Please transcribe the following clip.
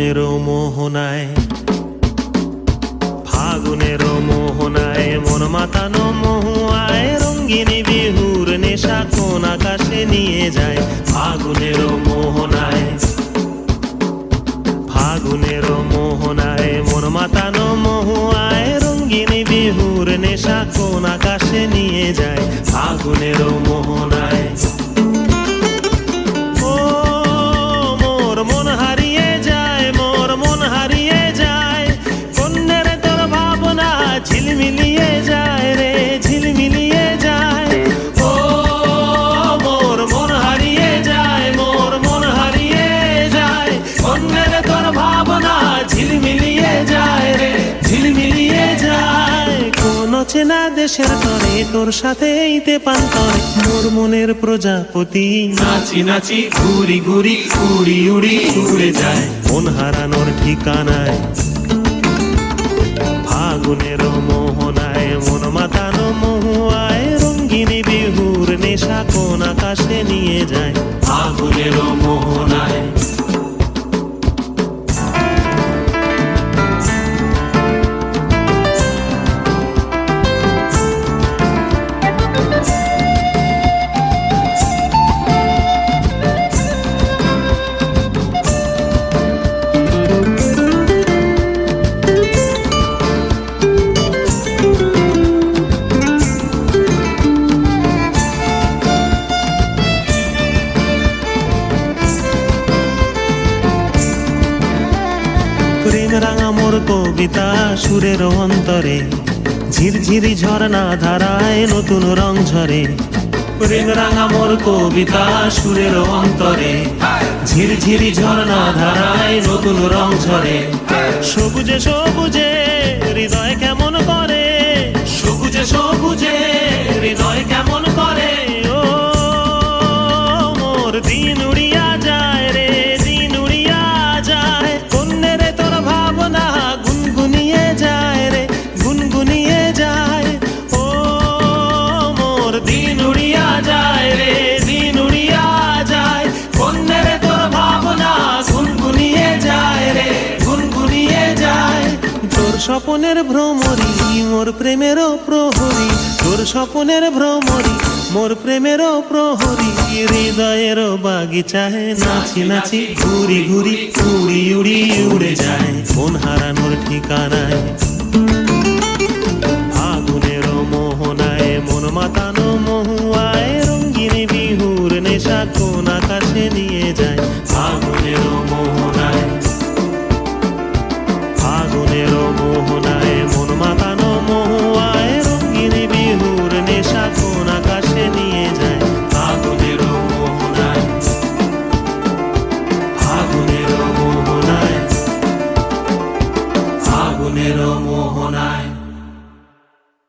ফাগুনের মোহনায়, ফাগুনের মোহনায় মন মাতানো মহুয়ায় রঙ্গিনী বিহুর নেশা কোন আকাশে নিয়ে যায়। ফাগুনের মোহনায়, ফাগুনের মোহনায় মন মাতানো মহুয়ায় রঙ্গিনী বিহুর নেশা কোন আকাশে নিয়ে যায়। ফাগুনের মোহনায় ঝিলমিলিয়ে যায় রে, ঝিলমিলিয়ে যায়। ও মোর মন হারিয়ে যায়, মোর মন হারিয়ে যায়। অন্যের তোর ভাবনা ঝিলমিলিয়ে যায় রে, ঝিলমিলিয়ে যায়। কোন চেনা দেশের তরে তোর সাথে এইতে পান্তরে মোর মনের প্রজাপতি নাচি নাচি ঘুরি ঘুরি উড়ি উড়ি উড়ে যায় মন হারানোর ঠিকানায়। ফাগুনের মোহনায় মন মাতানো মহুয়ায় রঙ্গিনী বিহুর নেশা কোন আকাশে নিয়ে যায়। ফাগুনের মোহনায় প্রেম রাঙা মোর কবিতা সুরের অন্তরে ঝিরঝিরি ঝর্ণা ধারায় নতুন রং ঝরে। প্রেম রাঙা মোর কবিতা সুরের অন্তরে ঝিরঝিরি ঝর্ণা ধারায় নতুন রং ঝরে। সবুজে সবুজে হৃদয় কেমন করে, সবুজে সবুজে হৃদয় কেমন করে। ও মোর দিন উড়িয়া যায় রে, দিন উড়িয়া যায়। অন্যের তোর ভাবনা গুনগুনিয়ে যায় রে, গুনগুনিয়ে যায়। ও মোর দিন উড়িয়া যায় রে, দিন উড়িয়া যায়। অন্যের তোর ভাবনা গুনগুনিয়ে যায় রে, গুনগুনিয়ে যায়। তোর স্বপনের ভ্রমরি মোর প্রেমেরও প্রহরী, তোর স্বপনের ভ্রমরি মোর প্রেমেরও প্রহরী। হৃদয়ের বাগিচায় নাচি নাচি ঘুরি ঘুরি উড়ি উড়ি উড়ে যায় মন হারানোর ঠিকানায়। ফাগুনের মোহনায় মন মাতা